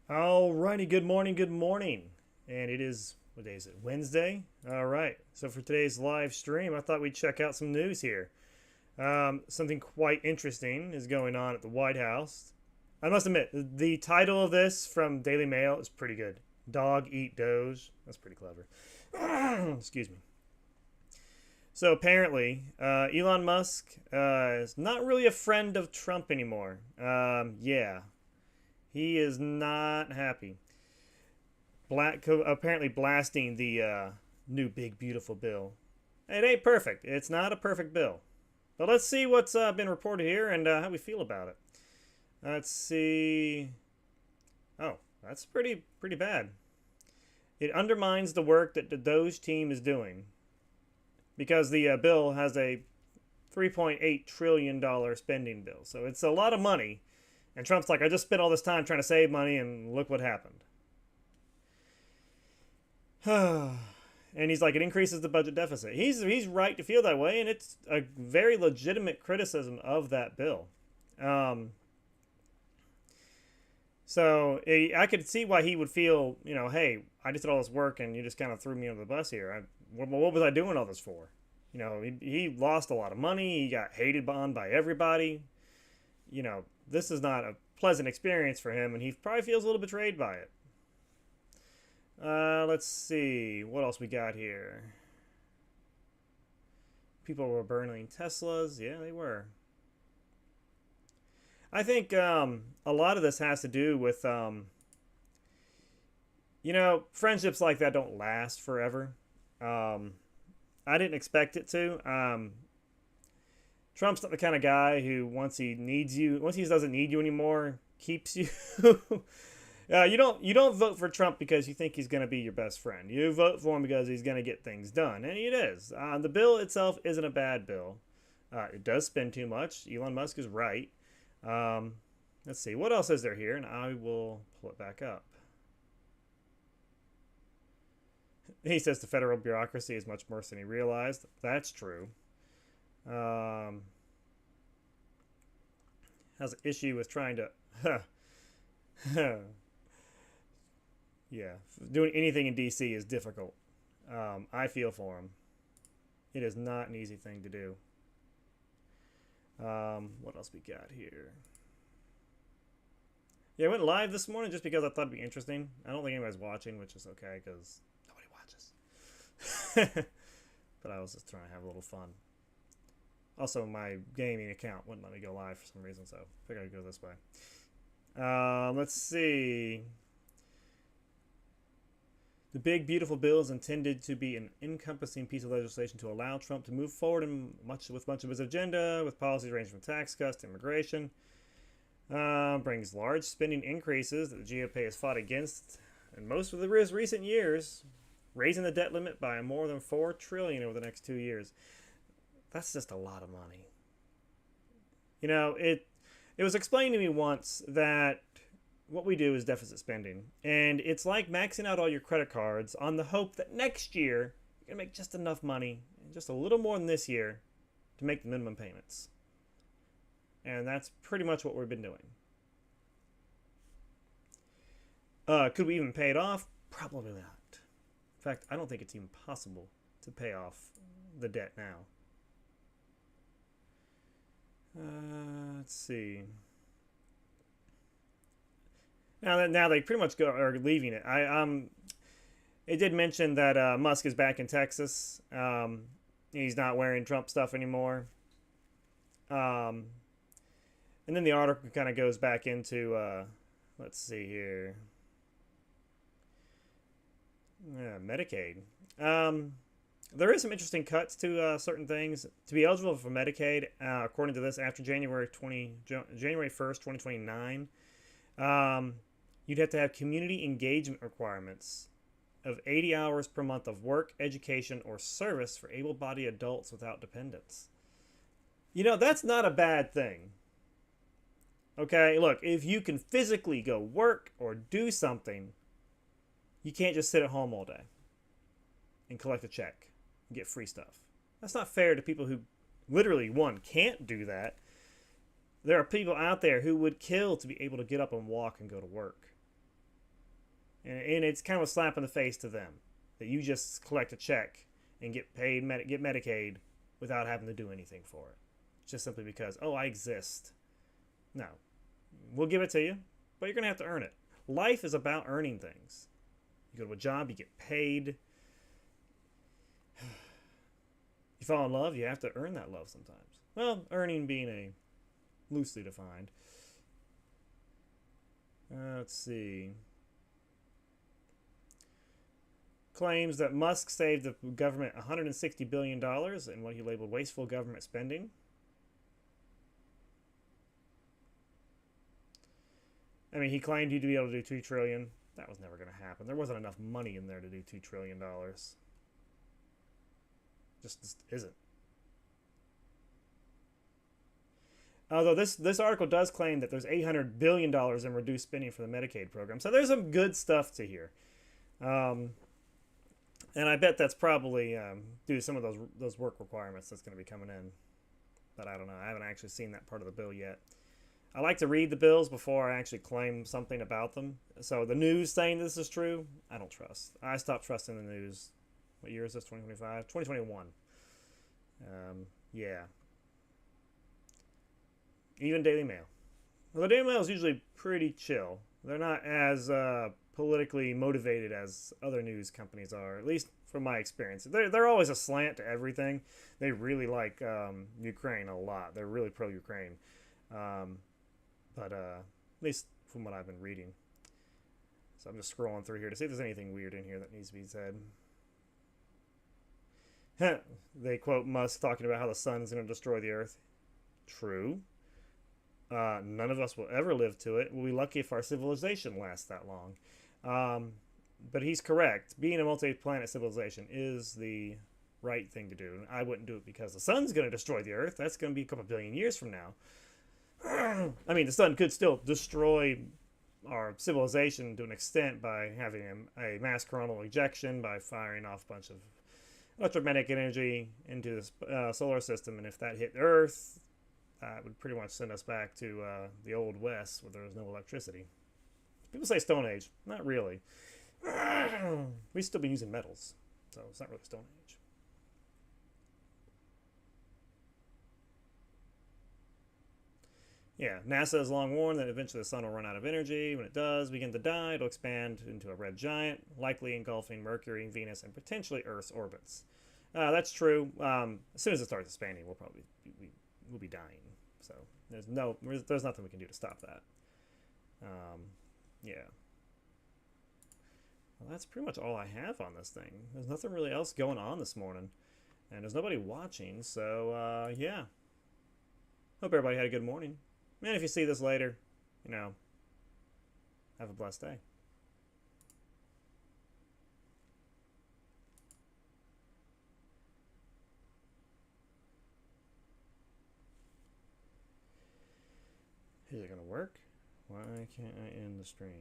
Alrighty, good morning, good morning. And it is, what day is it? Wednesday? Alright, so for today's live stream, I thought we'd check out some news here. Something quite interesting is going on at the White House. I must admit, the title of this from Daily Mail is pretty good. Dog Eat Doge. That's pretty clever. Excuse me. So apparently, Elon Musk is not really a friend of Trump anymore. Yeah, he is not happy. Apparently blasting the new big beautiful bill. It ain't perfect. It's not a perfect bill. But let's see what's been reported here and how we feel about it. Let's see. Oh, that's pretty bad. It undermines the work that the Doge team is doing because the bill has a $3.8 trillion spending bill. So it's a lot of money. And Trump's like, I just spent all this time trying to save money, and look what happened. And he's like, it increases the budget deficit. He's right to feel that way, and it's a very legitimate criticism of that bill. Um, I could see why he would feel, hey, I just did all this work, and you just kind of threw me under the bus here. What was I doing all this for? He lost a lot of money. He got hated on by everybody. This is not a pleasant experience for him, and he probably feels a little betrayed by it. Let's see. What else we got here? People were burning Teslas. Yeah, they were. I think a lot of this has to do with, friendships like that don't last forever. I didn't expect it to. Trump's not the kind of guy who once he doesn't need you anymore, keeps you. You don't vote for Trump because you think he's going to be your best friend. You vote for him because he's going to get things done, and it is. The bill itself isn't a bad bill. It does spend too much. Elon Musk is right. Let's see, what else is there here, and I will pull it back up. He says the federal bureaucracy is much worse than he realized. That's true. Has an issue with trying to. Yeah, doing anything in DC is difficult. I feel for him. It is not an easy thing to do. What else we got here? Yeah, I went live this morning just because I thought it'd be interesting. I don't think anybody's watching, which is okay because nobody watches. But I was just trying to have a little fun. Also, my gaming account wouldn't let me go live for some reason, so I figured I'd go this way. Let's see. The big, beautiful bill is intended to be an encompassing piece of legislation to allow Trump to move forward with much of his agenda, with policies ranging from tax cuts to immigration. Brings large spending increases that the GOP has fought against in most of the recent years, raising the debt limit by more than $4 trillion over the next 2 years. That's just a lot of money. It was explained to me once that what we do is deficit spending. And it's like maxing out all your credit cards on the hope that next year you're going to make just enough money, just a little more than this year, to make the minimum payments. And that's pretty much what we've been doing. Could we even pay it off? Probably not. In fact, I don't think it's even possible to pay off the debt now. Let's see. Now they pretty much are leaving it. It did mention that Musk is back in Texas. He's not wearing Trump stuff anymore. And then the article kind of goes back into, let's see here. Medicaid. There is some interesting cuts to certain things. To be eligible for Medicaid, according to this, after January 1st, 2029, you'd have to have community engagement requirements of 80 hours per month of work, education, or service for able-bodied adults without dependents. That's not a bad thing. Okay, look, if you can physically go work or do something, you can't just sit at home all day and collect a check and get free stuff. That's not fair to people who literally, one, can't do that. There are people out there who would kill to be able to get up and walk and go to work. and it's kind of a slap in the face to them that you just collect a check and get paid, get Medicaid without having to do anything for it, just simply because, oh, I exist. No, we'll give it to you, but you're gonna have to earn it. Life is about earning things. You go to a job, you get paid. You fall in love, you have to earn that love sometimes. Well, earning being a loosely defined. Let's see. Claims that Musk saved the government $160 billion in what he labeled wasteful government spending. I mean, he claimed he'd be able to do $2 trillion. That was never going to happen. There wasn't enough money in there to do $2 trillion. Just isn't. Although this article does claim that there's $800 billion in reduced spending for the Medicaid program. So there's some good stuff to here. And I bet that's probably due to some of those work requirements that's going to be coming in. But I don't know. I haven't actually seen that part of the bill yet. I like to read the bills before I actually claim something about them. So the news saying this is true, I don't trust. I stopped trusting the news. What year is this? 2025? 2021. Yeah. Even Daily Mail. Well, the Daily Mail is usually pretty chill. They're not as politically motivated as other news companies are, at least from my experience. They're always a slant to everything. They really like Ukraine a lot. They're really pro-Ukraine. But at least from what I've been reading. So I'm just scrolling through here to see if there's anything weird in here that needs to be said. They quote Musk talking about how the sun is going to destroy the earth. True. None of us will ever live to it. We'll be lucky if our civilization lasts that long. But he's correct. Being a multi-planet civilization is the right thing to do. I wouldn't do it because the sun's going to destroy the earth. That's going to be a couple billion years from now. I mean, the sun could still destroy our civilization to an extent by having a mass coronal ejection, by firing off a bunch of electromagnetic energy into the solar system. And if that hit Earth, that would pretty much send us back to the Old West where there was no electricity. People say Stone Age. Not really. We'd still be using metals, so it's not really Stone Age. Yeah, NASA has long warned that eventually the sun will run out of energy. When it does begin to die, it'll expand into a red giant, likely engulfing Mercury, Venus, and potentially Earth's orbits. That's true. As soon as it starts expanding, we'll be dying. So there's nothing we can do to stop that. Yeah. Well, that's pretty much all I have on this thing. There's nothing really else going on this morning, and there's nobody watching. So yeah. Hope everybody had a good morning. Man, if you see this later, have a blessed day. Is it going to work? Why can't I end the stream?